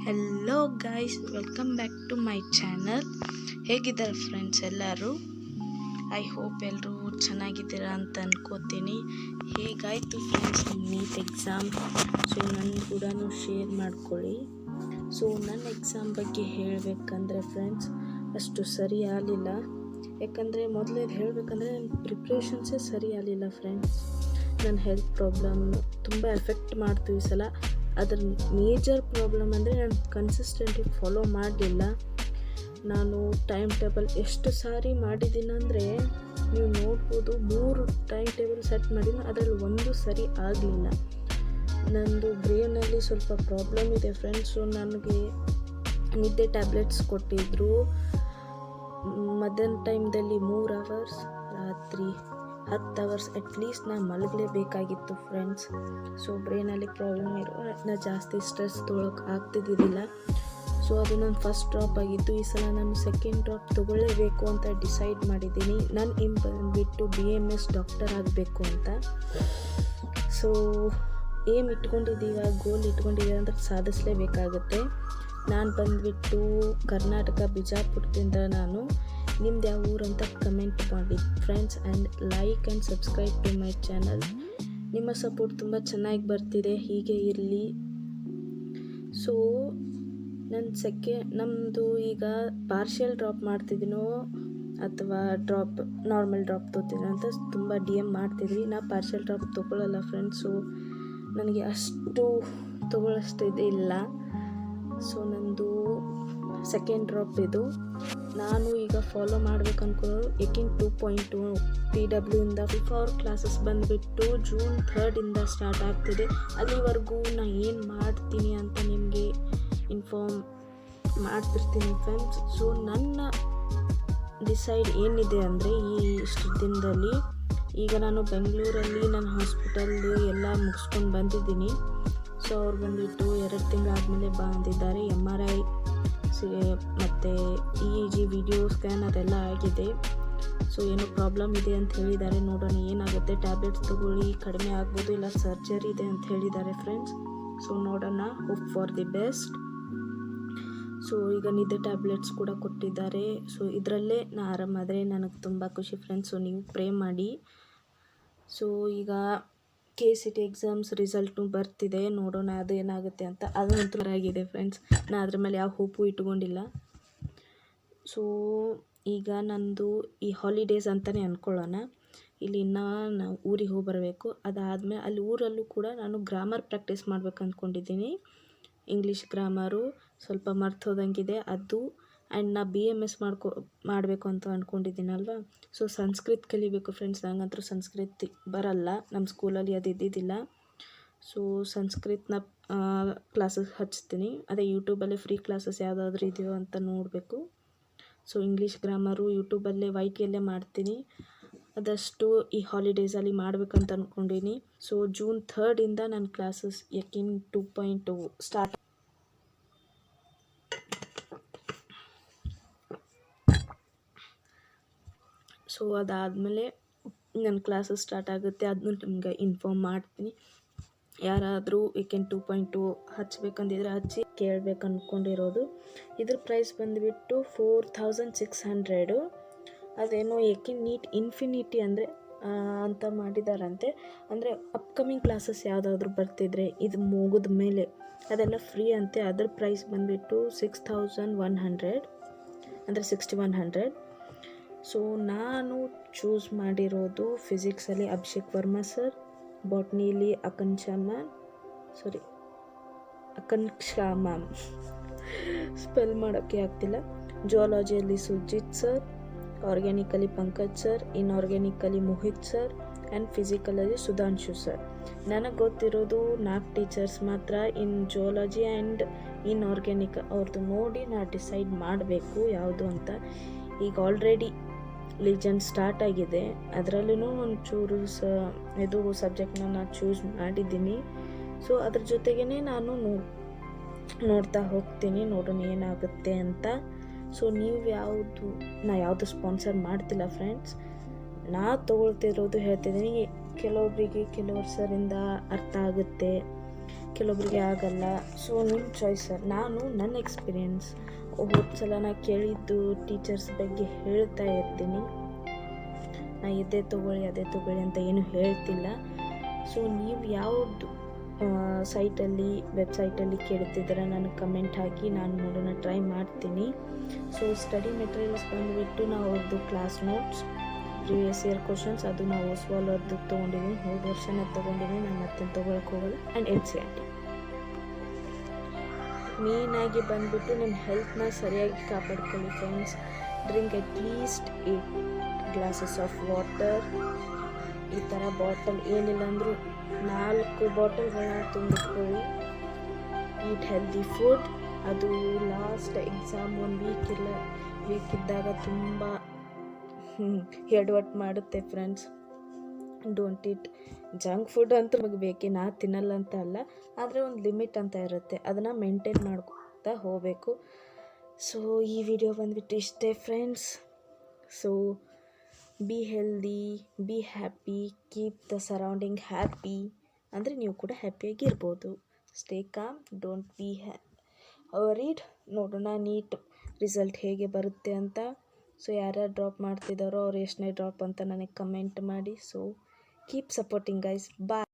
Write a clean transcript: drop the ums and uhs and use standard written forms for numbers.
Hello guys, welcome back to my channel. ಹೇಗಿದ್ದಾರೆ friends ಎಲ್ಲರೂ? I hope ಎಲ್ಲರೂ ಚೆನ್ನಾಗಿದ್ದೀರಾ ಅಂತ ಅನ್ಕೋತೀನಿ. ಹೇಗಾಯಿತು ಫ್ರೆಂಡ್ಸ್ ನಿಮ್ಮ ನೀಟ್ ಎಕ್ಸಾಮ್? ಸೊ ನನ್ನ ಕೂಡ ಶೇರ್ ಮಾಡ್ಕೊಳ್ಳಿ. ಸೊ ನನ್ನ ಎಕ್ಸಾಮ್ ಬಗ್ಗೆ ಹೇಳಬೇಕಂದ್ರೆ ಫ್ರೆಂಡ್ಸ್, ಅಷ್ಟು ಸರಿ ಆಗಲಿಲ್ಲ. ಯಾಕಂದರೆ ಮೊದಲೇ ಹೇಳಬೇಕಂದ್ರೆ ನನ್ನ ಪ್ರಿಪ್ರೇಷನ್ಸೇ ಸರಿ ಆಗಲಿಲ್ಲ ಫ್ರೆಂಡ್ಸ್. ನನ್ನ ಹೆಲ್ತ್ ಪ್ರಾಬ್ಲಮ್ ತುಂಬ ಎಫೆಕ್ಟ್ ಮಾಡ್ತು ಈ ಸಲ. ಅದರ ಮೇಜರ್ ಪ್ರಾಬ್ಲಮ್ ಅಂದರೆ ನಾನು ಕನ್ಸಿಸ್ಟೆಂಟಾಗಿ ಫಾಲೋ ಮಾಡಲಿಲ್ಲ. ನಾನು ಟೈಮ್ ಟೇಬಲ್ ಎಷ್ಟು ಸಾರಿ ಮಾಡಿದ್ದೀನಿ ಅಂದರೆ ನೀವು ನೋಡ್ಬೋದು, 3 ಟೈಮ್ ಟೇಬಲ್ ಸೆಟ್ ಮಾಡಿದ್ದೀನಿ, ಅದರಲ್ಲಿ ಒಂದು ಸರಿ ಆಗಲಿಲ್ಲ. ನನ್ನದು ಬ್ರೈನಲ್ಲಿ ಸ್ವಲ್ಪ ಪ್ರಾಬ್ಲಮ್ ಇದೆ ಫ್ರೆಂಡ್ಸು. ನನಗೆ ನಿದ್ದೆ ಟ್ಯಾಬ್ಲೆಟ್ಸ್ ಕೊಟ್ಟಿದ್ದರು. ಮಧ್ಯಾಹ್ನ ಟೈಮ್ದಲ್ಲಿ 3 ಅವರ್ಸ್, ರಾತ್ರಿ 10 ಅವರ್ಸ್ ಅಟ್ಲೀಸ್ಟ್ ನಾನು ಮಲಗಲೇಬೇಕಾಗಿತ್ತು ಫ್ರೆಂಡ್ಸ್. ಸೊ ಬ್ರೈನಲ್ಲಿ ಪ್ರಾಬ್ಲಮ್ ನಾ ಜಾಸ್ತಿ ಸ್ಟ್ರೆಸ್ ತೊಗೊಳಕ್ಕೆ ಆಗ್ತಿದ್ದಿದ್ದಿಲ್ಲ. ಸೊ ಅದು ನನ್ನ ಫಸ್ಟ್ ಡ್ರಾಪ್ ಆಗಿತ್ತು. ಈ ಸಲ ನಾನು ಸೆಕೆಂಡ್ ಡ್ರಾಪ್ ತೊಗೊಳ್ಳೇಬೇಕು ಅಂತ ಡಿಸೈಡ್ ಮಾಡಿದ್ದೀನಿ. ನನ್ನ ಏಮ್ ಬಂದುಬಿಟ್ಟು BMS ಡಾಕ್ಟರ್ ಆಗಬೇಕು ಅಂತ. ಸೊ ಏಮ್ ಇಟ್ಕೊಂಡಿದ್ದೀವಿ, ಗೋಲ್ ಇಟ್ಕೊಂಡಿದ್ದೀವಿ ಅಂದರೆ ಸಾಧಿಸಲೇಬೇಕಾಗುತ್ತೆ. ನಾನು ಬಂದುಬಿಟ್ಟು ಕರ್ನಾಟಕ ಬಿಜಾಪುರದಿಂದ. ನಾನು ನಿಮ್ದು ಯಾವ ಊರು ಅಂತ ಕಮೆಂಟ್ ಮಾಡಿ friends, and like and subscribe to my channel. ನಿಮ್ಮ ಸಪೋರ್ಟ್ ತುಂಬ ಚೆನ್ನಾಗಿ ಬರ್ತಿದೆ, ಹೀಗೆ ಇರಲಿ. ಸೊ ನಮ್ಮದು ಈಗ ಪಾರ್ಷಿಯಲ್ ಡ್ರಾಪ್ ಮಾಡ್ತಿದ್ದೀನೋ ಅಥವಾ ನಾರ್ಮಲ್ ಡ್ರಾಪ್ ತೊಗೊತೀನೋ ಅಂತ ತುಂಬ DM ಮಾಡ್ತಿದ್ವಿ. ನಾ ಪಾರ್ಷಿಯಲ್ ಡ್ರಾಪ್ ತೊಗೊಳ್ಳಲ್ಲ ಫ್ರೆಂಡ್ಸು, ನನಗೆ ಅಷ್ಟು ತೊಗೊಳ್ಳೋಷ್ಟಿದೆ ಇಲ್ಲ. ಸೊ ನಂದು ಸೆಕೆಂಡ್ ಡ್ರಾಪ್ ಇದು. ನಾನು ಈಗ ಫಾಲೋ ಮಾಡ್ಬೇಕು ಅನ್ಕೊಳ್ಳೋದು ಎಕಿನ್ 2.2 PW ಇಂದ. ಫಾರ್ ಕ್ಲಾಸಸ್ ಬಂದುಬಿಟ್ಟು June 3 ಸ್ಟಾರ್ಟ್ ಆಗ್ತಿದೆ. ಅಲ್ಲಿವರೆಗೂ ನಾನು ಏನು ಮಾಡ್ತೀನಿ ಅಂತ ನಿಮಗೆ ಇನ್ಫಾರ್ಮ್ ಮಾಡ್ತಿರ್ತೀನಿ ಫ್ರೆಂಡ್ಸ್. ಸೊ ನನ್ನ ಡಿಸೈಡ್ ಏನಿದೆ ಅಂದರೆ ಇಷ್ಟು ದಿನದಲ್ಲಿ ಈಗ ನಾನು ಬೆಂಗಳೂರಲ್ಲಿ ನನ್ನ ಹಾಸ್ಪಿಟಲ್ದು ಎಲ್ಲ ಮುಗಿಸ್ಕೊಂಡು ಬಂದಿದ್ದೀನಿ. ಸೊ ಅವ್ರು ಬಂದುಬಿಟ್ಟು 2 ತಿಂಗಳಾದಮೇಲೆ ಬಂದಿದ್ದಾರೆ. MRI ಮತ್ತು EEG ವಿಡಿಯೋ ಸ್ಕ್ಯಾನ್ ಅದೆಲ್ಲ ಆಗಿದೆ. ಸೊ ಏನೋ ಪ್ರಾಬ್ಲಮ್ ಇದೆ ಅಂತ ಹೇಳಿದ್ದಾರೆ. ನೋಡೋಣ ಏನಾಗುತ್ತೆ. ಟ್ಯಾಬ್ಲೆಟ್ಸ್ ತೊಗೊಳ್ಳಿ, ಕಡಿಮೆ ಆಗ್ಬೋದು, ಇಲ್ಲ ಸರ್ಜರಿ ಇದೆ ಅಂತ ಹೇಳಿದ್ದಾರೆ ಫ್ರೆಂಡ್ಸ್. ಸೊ ನೋಡೋಣ, hope for the best. So ಈಗ ನಿದ್ದೆ ಟ್ಯಾಬ್ಲೆಟ್ಸ್ ಕೂಡ ಕೊಟ್ಟಿದ್ದಾರೆ. ಸೊ ಇದರಲ್ಲೇ ನಾನು ಆರಾಮಾದರೆ ನನಗೆ ತುಂಬ ಖುಷಿ ಫ್ರೆಂಡ್ಸ್. ಸೊ ನೀವು ಪ್ರೇ ಮಾಡಿ. ಸೊ ಈಗ KCT ಎಕ್ಸಾಮ್ಸ್ ರಿಸಲ್ಟು ಬರ್ತಿದೆ, ನೋಡೋಣ ಅದು ಏನಾಗುತ್ತೆ ಅಂತ. ಅದಂತೂ ಆಗಿದೆ ಫ್ರೆಂಡ್ಸ್, ನಾನು ಅದ್ರ ಮೇಲೆ ಯಾವ ಹೋಪು ಇಟ್ಕೊಂಡಿಲ್ಲ. ಸೊ ಈಗ ನಂದು ಈ ಹಾಲಿಡೇಸ್ ಅಂತಲೇ ಅಂದ್ಕೊಳ್ಳೋಣ. ಇಲ್ಲಿ ನಾವು ಊರಿಗೆ ಹೋಗಿ ಬರಬೇಕು. ಅದಾದಮೇಲೆ ಅಲ್ಲಿ ಊರಲ್ಲೂ ಕೂಡ ನಾನು ಗ್ರಾಮರ್ ಪ್ರಾಕ್ಟೀಸ್ ಮಾಡ್ಬೇಕು ಅಂದ್ಕೊಂಡಿದ್ದೀನಿ. ಇಂಗ್ಲೀಷ್ ಗ್ರಾಮರು ಸ್ವಲ್ಪ ಮರ್ತೋದಂಗಿದೆ ಅದು. ಆ್ಯಂಡ್ ನಾ BMS ಮಾಡಬೇಕು ಅಂತ ಅಂದ್ಕೊಂಡಿದ್ದೀನಲ್ವ. ಸೊ ಸಂಸ್ಕೃತ ಕಲಿಬೇಕು ಫ್ರೆಂಡ್ಸ್. ನಂಗಂತೂ ಸಂಸ್ಕೃತ ಬರಲ್ಲ, ನಮ್ಮ ಸ್ಕೂಲಲ್ಲಿ ಅದು ಇದ್ದಿದ್ದಿಲ್ಲ. ಸೊ ಸಂಸ್ಕೃತನ ಕ್ಲಾಸಸ್ ಹಚ್ತೀನಿ. ಅದೇ ಯೂಟ್ಯೂಬಲ್ಲೇ ಫ್ರೀ ಕ್ಲಾಸಸ್ ಯಾವುದಾದ್ರೂ ಇದೆಯೋ ಅಂತ ನೋಡಬೇಕು. ಸೊ ಇಂಗ್ಲೀಷ್ ಗ್ರಾಮರು ಯೂಟ್ಯೂಬಲ್ಲೇ YTಯಲ್ಲೇ ಮಾಡ್ತೀನಿ. ಅದಷ್ಟು ಈ ಹಾಲಿಡೇಸಲ್ಲಿ ಮಾಡಬೇಕಂತ ಅಂದ್ಕೊಂಡಿನಿ. ಸೊ June 3 ನನ್ನ ಕ್ಲಾಸಸ್ ಎಕಿನ್ 2.2 ಸ್ಟಾರ್ಟ್. ಸೊ ಅದಾದಮೇಲೆ ನನ್ನ ಕ್ಲಾಸಸ್ ಸ್ಟಾರ್ಟ್ ಆಗುತ್ತೆ. ಅದನ್ನು ನಿಮ್ಗೆ ಇನ್ಫಾರ್ಮ್ ಮಾಡ್ತೀನಿ. ಯಾರಾದರೂ ಎಕಿನ್ 2.2 ಹಚ್ಬೇಕಂದಿದ್ರೆ ಹಚ್ಚಿ. ಕೇಳಬೇಕು ಅಂದ್ಕೊಂಡಿರೋದು, ಇದ್ರ ಪ್ರೈಸ್ ಬಂದುಬಿಟ್ಟು 4600. ಅದೇನೋ ಎಕಿನ್ ನೀಟ್ ಇನ್ಫಿನಿಟಿ ಅಂದರೆ ಅಂತ ಮಾಡಿದಾರಂತೆ. ಅಂದರೆ ಅಪ್ಕಮಿಂಗ್ ಕ್ಲಾಸಸ್ ಯಾವುದಾದ್ರೂ ಬರ್ತಿದ್ರೆ ಇದು ಮುಗಿದ ಮೇಲೆ ಅದೆಲ್ಲ ಫ್ರೀ ಅಂತೆ. ಅದ್ರ ಪ್ರೈಸ್ ಬಂದುಬಿಟ್ಟು 6100, ಅಂದರೆ 6100. ಸೊ ನಾನು ಚೂಸ್ ಮಾಡಿರೋದು ಫಿಸಿಕ್ಸಲ್ಲಿ ಅಭಿಷೇಕ್ ವರ್ಮಾ ಸರ್, ಬಾಟ್ನಿಲಿ ಆಕಾಂಕ್ಷಾ ಮ್ಯಾಮ್ ಸ್ಪೆಲ್ ಮಾಡೋಕ್ಕೆ ಆಗ್ತಿಲ್ಲ, ಜುವಾಲಜಿಯಲ್ಲಿ ಸುಜಿತ್ ಸರ್, ಆರ್ಗ್ಯಾನಿಕಲಿ ಪಂಕಜ್ ಸರ್, ಇನ್ಆರ್ಗ್ಯಾನಿಕಲಿ ಮೋಹಿತ್ ಸರ್, ಆ್ಯಂಡ್ ಫಿಸಿಕಲಲ್ಲಿ ಸುಧಾಂಶು ಸರ್. ನನಗೆ ಗೊತ್ತಿರೋದು 4 ಟೀಚರ್ಸ್ ಮಾತ್ರ. ಇನ್ ಜುವಾಲಜಿ ಆ್ಯಂಡ್ ಇನ್ಆರ್ಗ್ಯಾನಿಕ್ ಅವ್ರದ್ದು ನೋಡಿ ನಾನು ಡಿಸೈಡ್ ಮಾಡಬೇಕು ಯಾವುದು ಅಂತ. ಈಗ ಆಲ್ರೆಡಿ ಲಿಜನ್ ಸ್ಟಾರ್ಟ್ ಆಗಿದೆ, ಅದರಲ್ಲೂ ಒಂಚೂರು ಇದು ಸಬ್ಜೆಕ್ಟ್ನ ನಾನು ಚೂಸ್ ಮಾಡಿದ್ದೀನಿ. ಸೊ ಅದ್ರ ಜೊತೆಗೇ ನಾನು ನೋಡ್ತಾ ಹೋಗ್ತೀನಿ, ನೋಡೋಣ ಏನಾಗುತ್ತೆ ಅಂತ. ಸೊ ನೀವು ಯಾವುದು ಸ್ಪಾನ್ಸರ್ ಮಾಡ್ತಿಲ್ಲ ಫ್ರೆಂಡ್ಸ್, ನಾ ತೊಗೊಳ್ತಿರೋದು ಹೇಳ್ತಿದ್ದೀನಿ. ಕೆಲವೊಬ್ಬರಿಗೆ ಕೆಲವ್ರ ಸರಿಂದ ಅರ್ಥ ಆಗುತ್ತೆ, ಕೆಲವೊಬ್ಬರಿಗೆ ಆಗಲ್ಲ. ಸೊ ನಿಮ್ಮ ಚಾಯ್ಸ್. ನಾನು ನನ್ನ ಎಕ್ಸ್ಪೀರಿಯೆನ್ಸ್ ಹೋದ ಸಲ ನಾ ಕೇಳಿದ್ದು ಟೀಚರ್ಸ್ ಬಗ್ಗೆ ಹೇಳ್ತಾ ಇರ್ತೀನಿ. ನಾ ಇದೇ ತೊಗೊಳ್ಳಿ ಅದೇ ತೊಗೊಳ್ಳಿ ಅಂತ ಏನು ಹೇಳ್ತಿಲ್ಲ. ಸೊ ನೀವು ಯಾವುದು ಸೈಟಲ್ಲಿ ವೆಬ್ಸೈಟಲ್ಲಿ ಕೇಳ್ತಿದ್ರೆ ನನಗೆ ಕಮೆಂಟ್ ಹಾಕಿ, ನಾನು ನೋಡೋಣ ಟ್ರೈ ಮಾಡ್ತೀನಿ. ಸೊ ಸ್ಟಡಿ ಮೆಟೀರಿಯಲ್ಸ್ ಬಂದುಬಿಟ್ಟು ನಾವು ಅವ್ರದ್ದು class notes, previous year questions, ಅದು ನಾವು ಓಸ್ವಾಲ್ ಅವ್ರದ್ದು ತೊಗೊಂಡಿದ್ದೀನಿ. ಹೋದ ವರ್ಷನ ತೊಗೊಂಡಿದ್ದೀನಿ, ನಾನು ಮತ್ತೆ ತೊಗೊಳಕ್ಕೆ ಹೋಗಲ್ಲ. And NCERT. ಮೇಯ್ನಾಗಿ ಬಂದುಬಿಟ್ಟು ನಿಮ್ಮ ಹೆಲ್ತ್ನ ಸರಿಯಾಗಿ ಕಾಪಾಡ್ಕೊಳ್ಳಿ friends. Drink at least 8 glasses of water. ಈ ಥರ ಬಾಟಲ್ ಏನಿಲ್ಲ ಅಂದರೂ 4 ಬಾಟಲ್ಗಳನ್ನ ತುಂಬಿಟ್ಕೊಳ್ಳಿ. Eat healthy food. ಅದು ಲಾಸ್ಟ್ ಎಕ್ಸಾಮ್ 1 ವೀಕ್ ಇದ್ದಾಗ ತುಂಬ ಎಡವಟ್ಟು ಮಾಡುತ್ತೆ friends. Don't eat junk food ಅಂತೂ ನಮಗೆ ಬೇಕೇ, ನಾ ತಿನ್ನಲ್ಲ ಅಂತ ಅಲ್ಲ, ಆದರೆ ಒಂದು ಲಿಮಿಟ್ ಅಂತ ಇರುತ್ತೆ, ಅದನ್ನು ಮೇಂಟೈನ್ ಮಾಡ್ಕೊತಾ ಹೋಗಬೇಕು. ಸೊ ಈ ವಿಡಿಯೋ ಬಂದುಬಿಟ್ಟು ಇಷ್ಟೇ friends. So be healthy, be happy, keep the surrounding happy. ಅಂದರೆ ನೀವು ಕೂಡ ಹ್ಯಾಪಿಯಾಗಿರ್ಬೋದು. Stay calm, don't be worried. ನೋಡೋಣ ನೀಟ್ ರಿಸಲ್ಟ್ ಹೇಗೆ ಬರುತ್ತೆ ಅಂತ. ಸೊ ಯಾರ್ಯಾರು ಡ್ರಾಪ್ ಮಾಡ್ತಿದ್ದಾರೋ ಅವ್ರು ಎಷ್ಟನೇ ಡ್ರಾಪ್ ಅಂತ ನನಗೆ ಕಮೆಂಟ್ ಮಾಡಿ. So keep supporting guys. ಬಾಯ್.